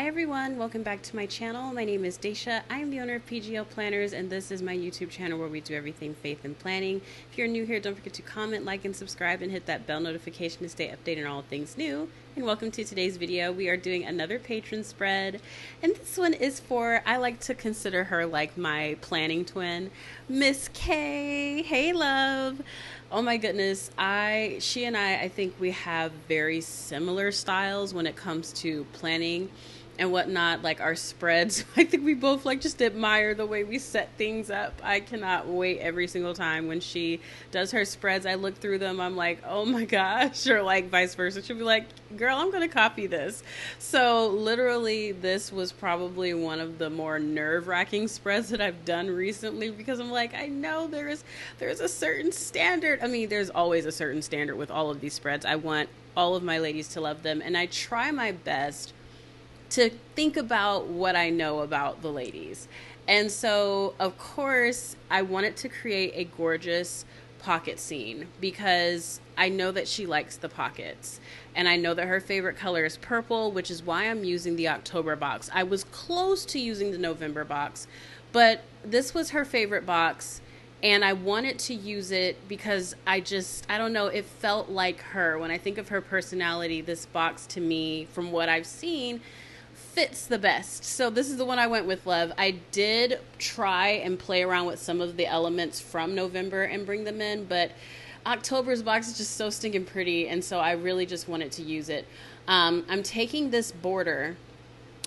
Hi everyone, welcome back to my channel. My name is Daisha. I am the owner of PGL Planners, and this is my YouTube channel where we do everything faith and planning. If you're new here, don't forget to comment, like, and subscribe, and hit that bell notification to stay updated on all things new. And welcome to today's video. We are doing another patron spread, and this one is for, I like to consider her like my planning twin, Miss K. Hey love. Oh my goodness, she and I think we have very similar styles when it comes to planning and whatnot, like our spreads. I think we both like just admire the way we set things up. I cannot wait every single time when she does her spreads. I look through them, I'm like, oh my gosh, or like vice versa. She'll be like, girl, I'm gonna copy this. So literally this was probably one of the more nerve-wracking spreads that I've done recently, because I'm like, I know there's a certain standard. I mean, there's always a certain standard with all of these spreads. I want all of my ladies to love them, and I try my best to think about what I know about the ladies. And so, of course, I wanted to create a gorgeous pocket scene because I know that she likes the pockets. And I know that her favorite color is purple, which is why I'm using the October box. I was close to using the November box, but this was her favorite box. And I wanted to use it because I don't know, it felt like her. When I think of her personality, this box to me, from what I've seen, fits the best. So this is the one I went with, love. I did try and play around with some of the elements from November and bring them in, but October's box is just so stinking pretty, and so I really just wanted to use it. I'm taking this border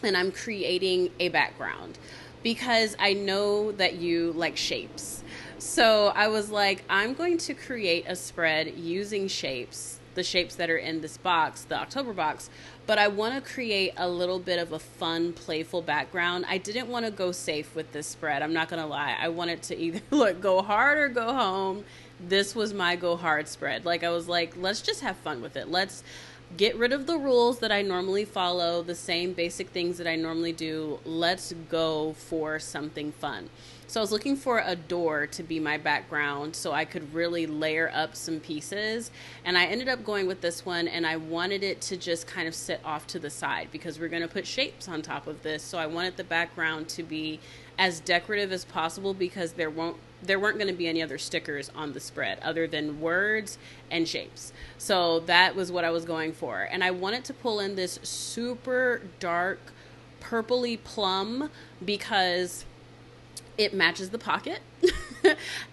and I'm creating a background because I know that you like shapes. So I was like, I'm going to create a spread using shapes, the shapes that are in this box, the October box, but I want to create a little bit of a fun, playful background. I didn't want to go safe with this spread. I'm not going to lie. I wanted to either go hard or go home. This was my go hard spread. Like, I was like, let's just have fun with it. Let's get rid of the rules that I normally follow, the same basic things that I normally do. Let's go for something fun. So I was looking for a door to be my background so I could really layer up some pieces. And I ended up going with this one, and I wanted it to just kind of sit off to the side because we're going to put shapes on top of this. So I wanted the background to be as decorative as possible because there weren't going to be any other stickers on the spread other than words and shapes. So that was what I was going for. And I wanted to pull in this super dark purpley plum because it matches the pocket.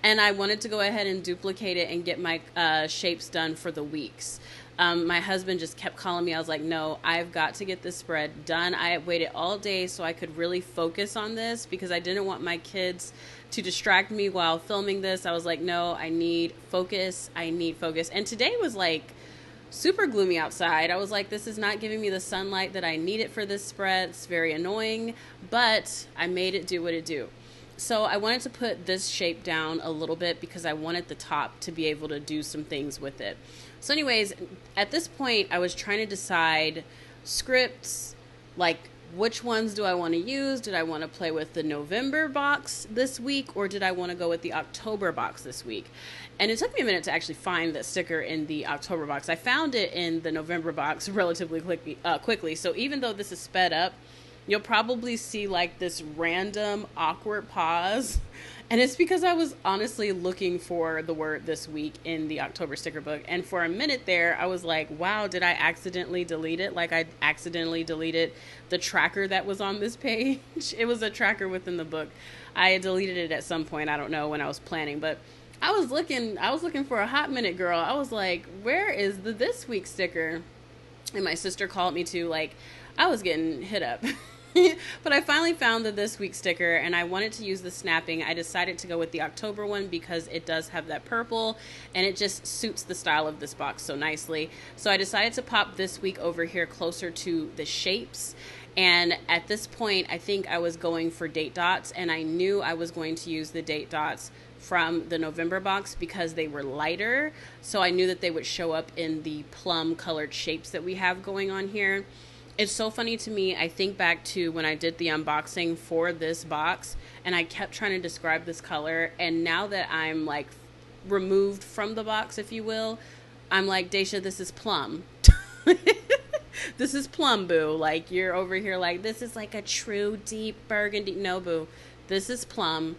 And I wanted to go ahead and duplicate it and get my shapes done for the weeks. My husband just kept calling me. I was like, no, I've got to get this spread done. I waited all day so I could really focus on this because I didn't want my kids to distract me while filming this. I was like, no, I need focus. I need focus. And today was like super gloomy outside. I was like, this is not giving me the sunlight that I needed for this spread. It's very annoying, but I made it do what it do. So I wanted to put this shape down a little bit because I wanted the top to be able to do some things with it. So anyways, at this point, I was trying to decide scripts, like which ones do I want to use? Did I want to play with the November box this week, or did I want to go with the October box this week? And it took me a minute to actually find the sticker in the October box. I found it in the November box relatively quickly. So even though this is sped up, you'll probably see like this random awkward pause. And it's because I was honestly looking for the word this week in the October sticker book. And for a minute there, I was like, wow, did I accidentally delete it? Like I accidentally deleted the tracker that was on this page. It was a tracker within the book. I had deleted it at some point. I don't know when I was planning, but I was looking for a hot minute, girl. I was like, where is the this week sticker? And my sister called me too. Like, I was getting hit up. But I finally found the this week sticker, and I wanted to use the snapping. I decided to go with the October one because it does have that purple and it just suits the style of this box so nicely. So I decided to pop this week over here closer to the shapes. And at this point, I think I was going for date dots, and I knew I was going to use the date dots from the November box because they were lighter. So I knew that they would show up in the plum colored shapes that we have going on here. It's so funny to me. I think back to when I did the unboxing for this box and I kept trying to describe this color. And now that I'm like removed from the box, if you will, I'm like, Daisha, this is plum. This is plum, boo. Like, you're over here like, this is like a true deep burgundy. No, boo. This is plum.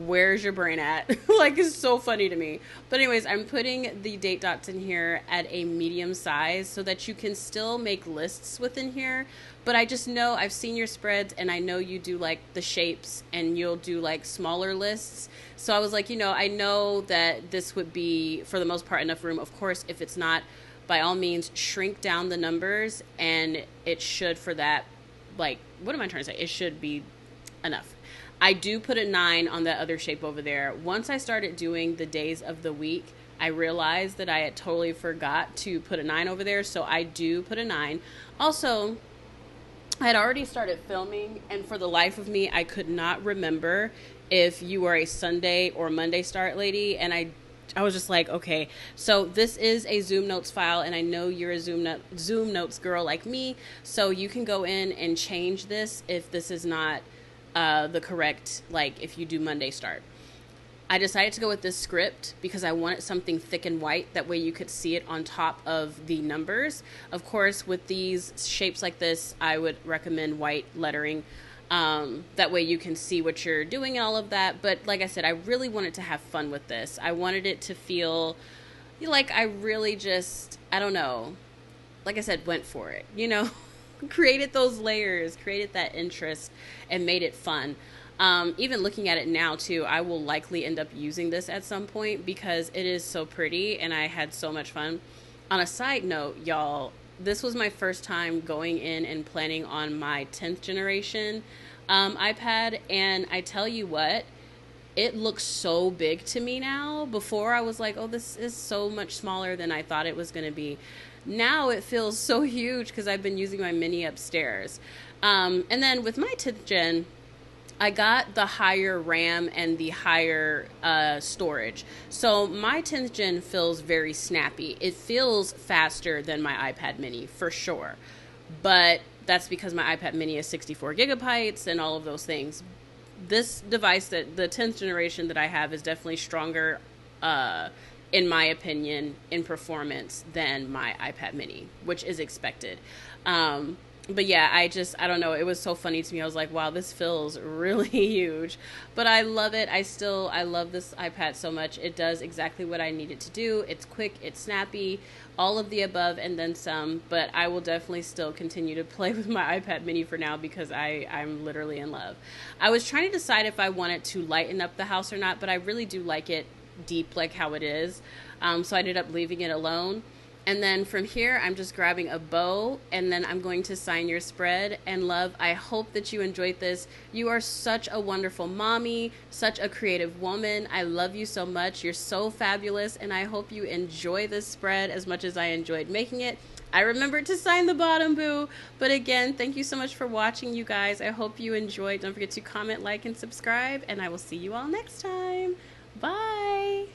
Where's your brain at? Like, it's so funny to me. But anyways, I'm putting the date dots in here at a medium size so that you can still make lists within here. But I just know, I've seen your spreads, and I know you do like the shapes and you'll do like smaller lists. So I was like, I know that this would be for the most part enough room. Of course, if it's not, by all means shrink down the numbers, and it should, for that, like, what am I trying to say? It should be enough. I do put a 9 on that other shape over there. Once I started doing the days of the week, I realized that I had totally forgot to put a 9 over there, so I do put a 9. Also, I had already started filming, and for the life of me, I could not remember if you were a Sunday or Monday start lady, and I was just like, okay, so this is a Zoomnotes file, and I know you're a Zoomnotes girl like me, so you can go in and change this if this is not the correct, like if you do Monday start. I decided to go with this script because I wanted something thick and white. That way you could see it on top of the numbers. Of course, with these shapes like this, I would recommend white lettering. That way you can see what you're doing and all of that. But like I said, I really wanted to have fun with this. I wanted it to feel like I really just, I don't know, like I said, went for it, created those layers, created that interest, and made it fun. Even looking at it now too, I will likely end up using this at some point because it is so pretty and I had so much fun. On a side note, y'all, this was my first time going in and planning on my 10th generation iPad, and I tell you what, it looks so big to me now. Before I was like, oh, this is so much smaller than I thought it was going to be. Now it feels so huge because I've been using my mini upstairs. And then with my 10th gen, I got the higher RAM and the higher storage. So my 10th gen feels very snappy. It feels faster than my iPad mini for sure. But that's because my iPad mini is 64 gigabytes and all of those things. This device, that the 10th generation that I have, is definitely stronger, in my opinion, in performance than my iPad mini, which is expected. But yeah, I don't know. It was so funny to me. I was like, wow, this feels really huge, but I love it. I love this iPad so much. It does exactly what I need it to do. It's quick, it's snappy, all of the above and then some, but I will definitely still continue to play with my iPad mini for now because I'm literally in love. I was trying to decide if I wanted to lighten up the house or not, but I really do like it deep like how it is. So I ended up leaving it alone. And then from here, I'm just grabbing a bow, and then I'm going to sign your spread. And love, I hope that you enjoyed this. You are such a wonderful mommy, such a creative woman. I love you so much. You're so fabulous, and I hope you enjoy this spread as much as I enjoyed making it. I remembered to sign the bottom, boo. But again, thank you so much for watching, you guys. I hope you enjoyed. Don't forget to comment, like, and subscribe, and I will see you all next time. Bye.